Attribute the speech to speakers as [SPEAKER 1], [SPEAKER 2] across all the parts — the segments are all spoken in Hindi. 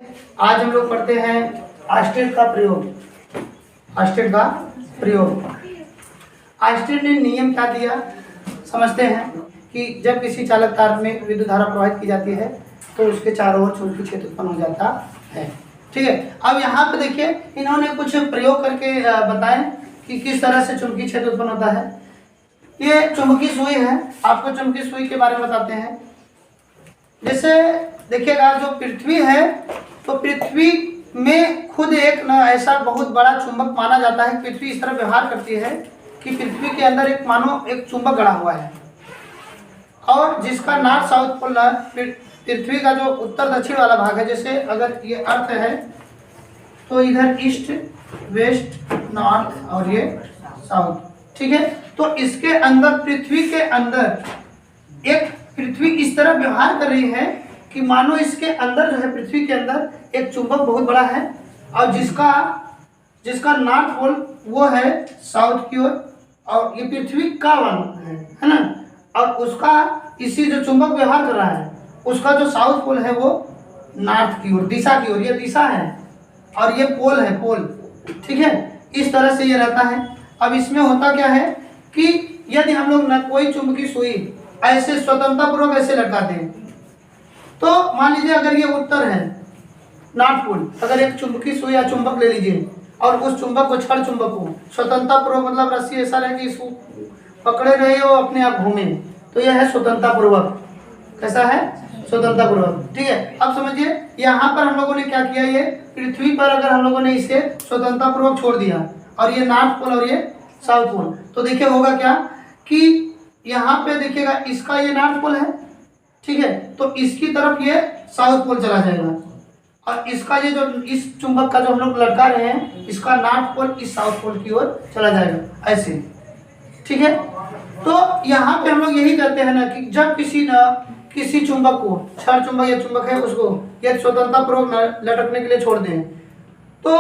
[SPEAKER 1] आज हम लोग पढ़ते हैं आर्स्टेड का प्रयोग। आर्स्टेड का प्रयोग, आर्स्टेड ने नियम क्या दिया समझते हैं कि जब किसी चालक तार में विद्युत धारा प्रवाहित की जाती है तो उसके चारों ओर चुंबकीय क्षेत्र उत्पन्न हो जाता है। ठीक है, अब यहाँ पे देखिए इन्होंने कुछ प्रयोग करके बताएं कि किस तरह से चुंबकीय क्षेत्र उत्पन्न होता है। ये चुंबकीय सुई है, आपको चुंबकीय सुई के बारे में बताते हैं। जैसे देखिएगा जो पृथ्वी है तो पृथ्वी में खुद एक न ऐसा बहुत बड़ा चुंबक माना जाता है। पृथ्वी इस तरह व्यवहार करती है कि पृथ्वी के अंदर एक मानो एक चुंबक गड़ा हुआ है और जिसका नॉर्थ साउथ पोल पृथ्वी का जो उत्तर दक्षिण वाला भाग है, जैसे अगर ये अर्थ है तो इधर ईस्ट वेस्ट नॉर्थ और ये साउथ। ठीक है, तो इसके अंदर पृथ्वी के अंदर एक पृथ्वी इस तरह व्यवहार कर रही है कि मानो इसके अंदर जो है पृथ्वी के अंदर एक चुंबक बहुत बड़ा है और जिसका नॉर्थ पोल वो है साउथ की ओर और ये पृथ्वी का वन है ना, और उसका इसी जो चुंबक व्यवहार कर रहा है उसका जो साउथ पोल है वो नॉर्थ की ओर दिशा की ओर, ये दिशा है और ये पोल है पोल। ठीक है, इस तरह से ये रहता है। अब इसमें होता क्या है कि यदि हम लोग न कोई चुंबकीय सुई ऐसे स्वतंत्रता पूर्वक ऐसे लटकाते हैं तो मान लीजिए अगर ये उत्तर है नॉर्थ पोल, अगर एक चुंबकीय सुई या चुंबक ले लीजिए और उस चुंबक को छड़ चुंबक को स्वतंत्रता पूर्वक मतलब रस्सी ऐसा रहे कि इसको पकड़े रहे हो अपने आप घूमे, तो यह है स्वतंत्रता पूर्वक। कैसा है? स्वतंत्रता पूर्वक। ठीक है, अब समझिए यहाँ पर हम लोगों ने क्या किया, ये पृथ्वी पर अगर हम लोगों ने इसे स्वतंत्रता पूर्वक छोड़ दिया और ये नॉर्थ पोल और ये साउथ पोल, तो देखिए होगा क्या कि यहाँ पे देखिएगा इसका ये नॉर्थ पोल है। ठीक है, तो इसकी तरफ ये साउथ पोल चला जाएगा और इसका ये जो इस चुंबक का जो हम लोग लटका रहे हैं इसका नॉर्थ पोल इस साउथ पोल की ओर चला जाएगा ऐसे। ठीक है, तो यहाँ पे हम लोग यही कहते हैं ना कि जब किसी चुंबक को छड़ चुंबक या चुंबक है उसको ये स्वतंत्रता पूर्वक लटकने के लिए छोड़ दें तो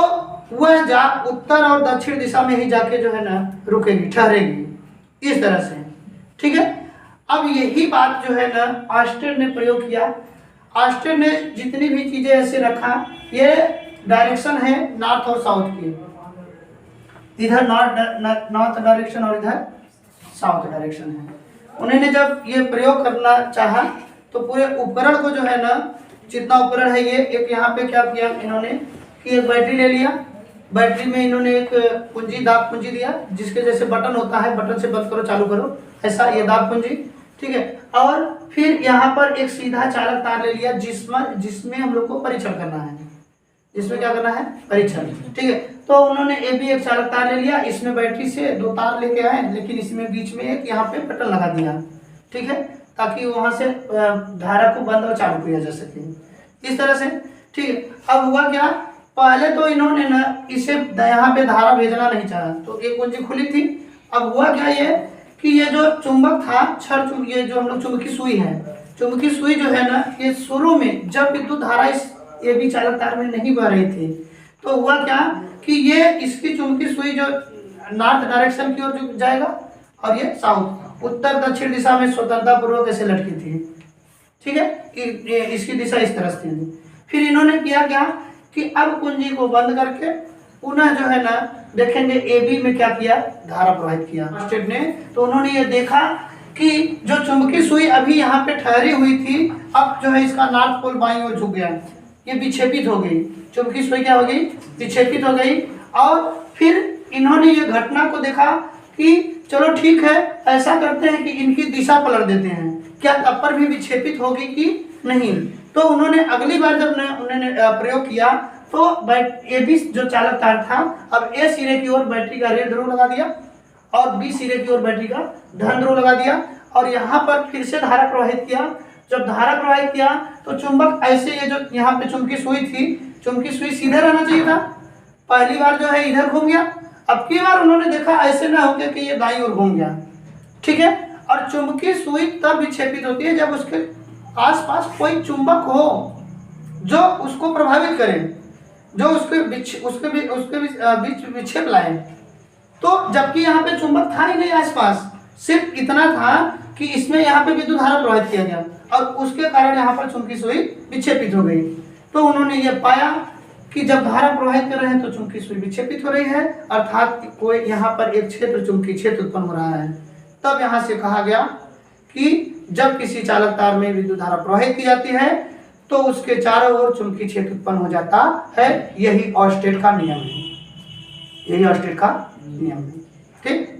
[SPEAKER 1] वह उत्तर और दक्षिण दिशा में ही जाके जो है ना रुकेगी, ठहरेगी इस तरह से। ठीक है, अब यही बात जो है ना आर्स्टेड ने प्रयोग किया। आर्स्टेड ने जितनी भी चीजें ऐसे रखा, ये डायरेक्शन है नॉर्थ और साउथ की, इधर नॉर्थ डायरेक्शन और इधर साउथ डायरेक्शन है। उन्होंने जब ये प्रयोग करना चाहा तो पूरे उपकरण को जो है ना जितना उपकरण है ये एक यहाँ पे क्या किया इन्होंने कि एक बैटरी ले लिया, बैटरी में इन्होंने एक कुंजी दाब कुंजी दिया जिसके जैसे बटन होता है, बटन से बंद करो चालू करो ऐसा ये दाब कुंजी। ठीक है, और फिर यहाँ पर एक सीधा चालक तार ले लिया जिसमें हम लोग को परीक्षण करना है, जिसमें क्या करना है परीक्षण। ठीक है, तो उन्होंने ये भी एक चालक तार ले लिया, इसमें बैटरी से दो तार लेके आए लेकिन इसमें बीच में एक यहाँ पे बटन लगा दिया। ठीक है, ताकि वहां से धारा को बंद और चालू किया जा सके इस तरह से। ठीक है, अब हुआ क्या, पहले तो इन्होंने ना इसे यहाँ पे धारा भेजना नहीं चाहा तो एक कुंजी खुली थी। अब हुआ क्या ये कि ये जो चुंबक था ये जो हम लोग चुंबकीय सुई है, चुंबकीय सुई जो है ना ये शुरू में जब विद्युत धारा इस ये भी चालक तार में नहीं बह रही थी तो हुआ क्या कि ये इसकी चुंबकीय सुई जो नॉर्थ डायरेक्शन की ओर जो जाएगा और ये साउथ उत्तर दक्षिण दिशा में स्वतंत्रता पूर्वक ऐसे लटकी थी। ठीक है, इसकी दिशा इस तरह से थी। फिर इन्होंने किया क्या कि अब कुंजी को बंद करके पुनः जो है ना देखेंगे ए बी में क्या किया, धारा प्रवाहित किया आर्स्टेड ने। तो उन्होंने ये देखा कि जो चुंबकीय सुई अभी यहाँ पे ठहरी हुई थी अब जो है इसका नॉर्थ पोल बाईं ओर झुक गया, ये विक्षेपित हो गई, चुंबकीय सुई क्या हो गई, विक्षेपित हो गई। और फिर इन्होंने ये घटना को देखा कि चलो ठीक है ऐसा करते हैं कि इनकी दिशा पलट देते हैं, क्या तब पर भी विक्षेपित होगी कि नहीं। तो उन्होंने अगली बार जब उन्होंने प्रयोग किया तो ए बी जो चालक तार था अब ए सिरे की ओर बैटरी का ऋण ध्रुव लगा दिया और बी सिरे की ओर बैटरी का धन ध्रुव लगा दिया और यहाँ पर फिर से धारा प्रवाहित किया। जब धारा प्रवाहित किया तो चुंबक ऐसे ये जो यहाँ पे चुंबकीय सुई थी, चुंबकीय सुई सीधे रहना चाहिए था, पहली बार जो है इधर घूम गया, अब की बार उन्होंने देखा ऐसे ना हो गया कि ये दाईं ओर घूम गया। ठीक है, और चुंबकीय सुई तब विक्षेपित होती है जब उसके आसपास कोई चुंबक हो जो उसको प्रभावित करे, जो उसके बीच विक्षेप लाए। तो जबकि यहाँ पे चुंबक था ही नहीं आसपास, सिर्फ इतना था कि इसमें यहाँ पे विद्युत धारा प्रवाहित किया गया और उसके कारण यहाँ पर चुंबकीय सुई विक्षेपित हो गई। तो उन्होंने ये पाया कि जब धारा प्रवाहित कर रहे हैं तो चुंबकीय सुई विक्षेपित हो रही है, अर्थात कोई यहाँ पर एक क्षेत्र चुंबकीय क्षेत्र उत्पन्न हो रहा है। तब यहाँ से कहा गया कि जब किसी चालक तार में विद्युत धारा प्रवाहित की जाती है तो उसके चारों ओर चुंबकीय क्षेत्र उत्पन्न हो जाता है। यही ऑर्स्टेड का नियम है, यही ऑर्स्टेड का नियम है। ठीक।